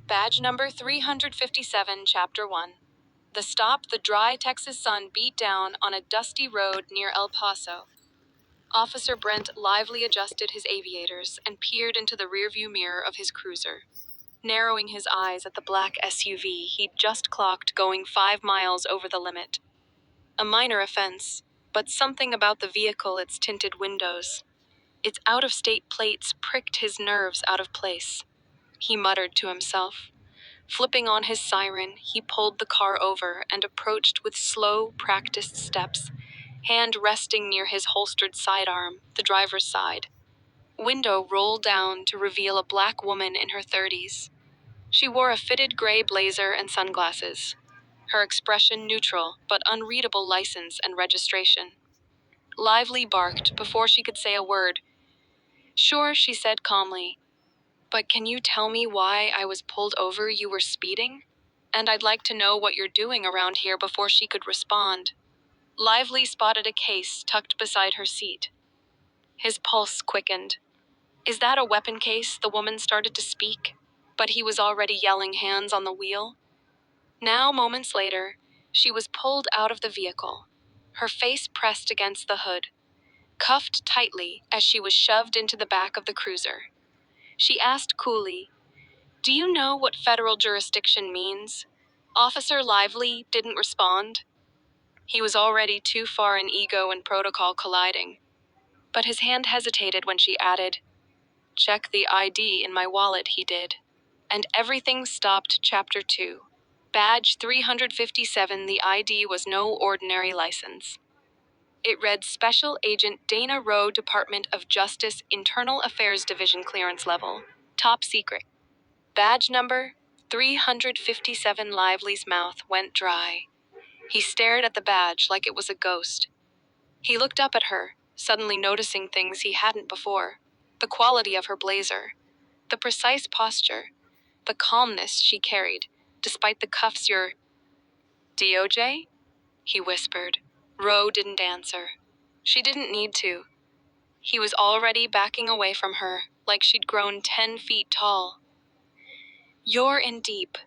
Badge number 357, Chapter 1. The stop the dry Texas sun beat down on a dusty road near El Paso. Officer Brent lively adjusted his aviators and peered into the rearview mirror of his cruiser, narrowing his eyes at the black SUV he'd just clocked going 5 miles over the limit. A minor offense, but something about the vehicle, its tinted windows, its out-of-state plates pricked his nerves out of place. He muttered to himself. Flipping on his siren, he pulled the car over and approached with slow, practiced steps, hand resting near his holstered sidearm, the driver's side. Window rolled down to reveal a black woman in her 30s. She wore a fitted gray blazer and sunglasses, her expression neutral but unreadable license and registration. Lively barked before she could say a word. "Sure," she said calmly. "But can you tell me why I was pulled over? You were speeding? And I'd like to know what you're doing around here." Before she could respond, Lively spotted a case tucked beside her seat. His pulse quickened. "Is that a weapon case?" The woman started to speak, but he was already yelling, "Hands on the wheel." Now, moments later, she was pulled out of the vehicle, her face pressed against the hood, cuffed tightly as she was shoved into the back of the cruiser. She asked coolly, "Do you know what federal jurisdiction means?" Officer Lively didn't respond. He was already too far in ego and protocol colliding. But his hand hesitated when she added, "Check the ID in my wallet." He did. And everything stopped. Chapter 2. Badge 357. The ID was no ordinary license. It read Special Agent Dana Rowe, Department of Justice, Internal Affairs Division, clearance level, top secret. Badge number 357. Lively's mouth went dry. He stared at the badge like it was a ghost. He looked up at her, suddenly noticing things he hadn't before. The quality of her blazer, the precise posture, the calmness she carried, despite the cuffs. "Your DOJ?" he whispered. Rowe didn't answer. She didn't need to. He was already backing away from her, like she'd grown 10 feet tall. "You're in deep,"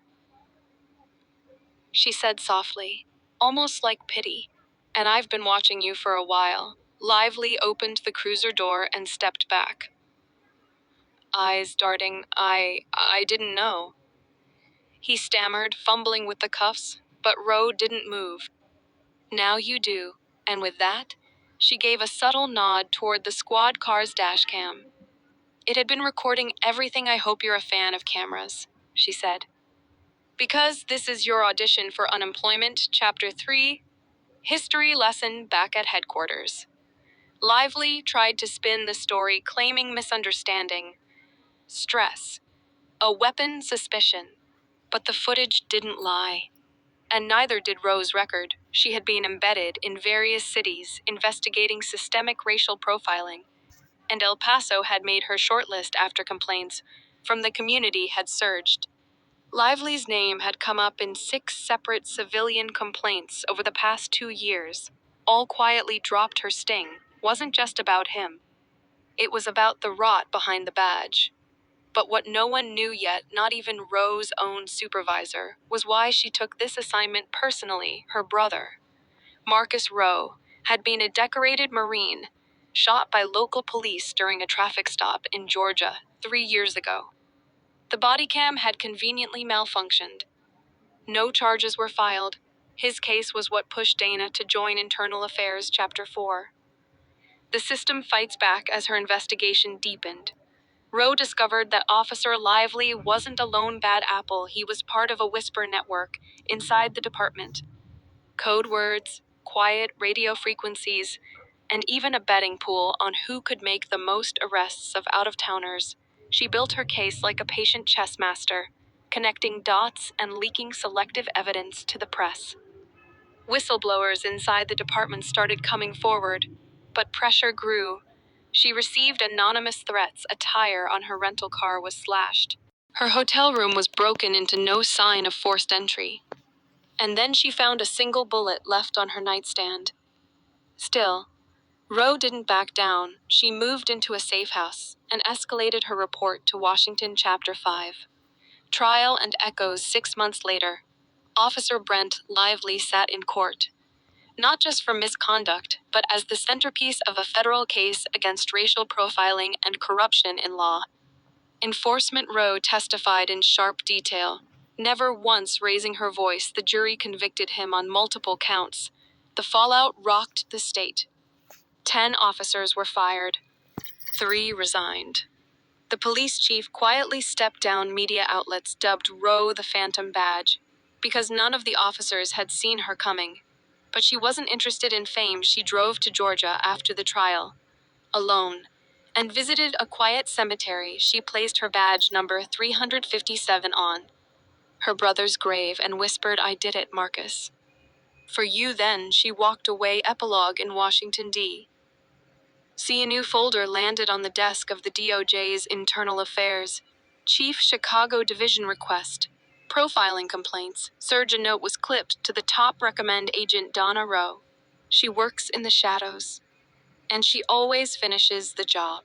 she said softly, almost like pity. "And I've been watching you for a while." Lively opened the cruiser door and stepped back, eyes darting. I didn't know," he stammered, fumbling with the cuffs, but Rowe didn't move. "Now you do." And with that, she gave a subtle nod toward the squad car's dash cam. "It had been recording everything. I hope you're a fan of cameras," she said. "Because this is your audition for unemployment." Chapter 3. History lesson back at headquarters. Lively tried to spin the story, claiming misunderstanding, stress, a weapon, suspicion. But the footage didn't lie. And neither did Rowe's record. She had been embedded in various cities, investigating systemic racial profiling, and El Paso had made her shortlist after complaints from the community had surged. Lively's name had come up in 6 separate civilian complaints over the past 2 years, all quietly dropped. Her sting wasn't just about him. It was about the rot behind the badge. But what no one knew yet, not even Rowe's own supervisor, was why she took this assignment personally. Her brother, Marcus Rowe, had been a decorated Marine, shot by local police during a traffic stop in Georgia 3 years ago. The body cam had conveniently malfunctioned. No charges were filed. His case was what pushed Dana to join Internal Affairs. Chapter 4. The system fights back as her investigation deepened. Rowe discovered that Officer Lively wasn't a lone bad apple. He was part of a whisper network inside the department. Code words, quiet radio frequencies, and even a betting pool on who could make the most arrests of out-of-towners. She built her case like a patient chess master, connecting dots and leaking selective evidence to the press. Whistleblowers inside the department started coming forward, but pressure grew. She received anonymous threats. A tire on her rental car was slashed. Her hotel room was broken into, no sign of forced entry. And then she found a single bullet left on her nightstand. Still, Rowe didn't back down. She moved into a safe house and escalated her report to Washington. Chapter 5. Trial and echoes 6 months later. Officer Brent Lively sat in court, not just for misconduct, but as the centerpiece of a federal case against racial profiling and corruption in law. Enforcement Rowe testified in sharp detail. Never once raising her voice, the jury convicted him on multiple counts. The fallout rocked the state. 10 officers were fired. 3 resigned. The police chief quietly stepped down media outlets dubbed Rowe the Phantom Badge, because none of the officers had seen her coming. But she wasn't interested in fame. She drove to Georgia after the trial, alone, and visited a quiet cemetery she placed her badge number 357 on, her brother's grave, and whispered, "I did it, Marcus. For you then." She walked away. Epilogue in Washington, D.C. A new folder landed on the desk of the DOJ's Internal Affairs. Chief Chicago Division request. Profiling complaints. Surgeon note was clipped to the top. Recommend Agent Donna Rowe. She works in the shadows, and she always finishes the job.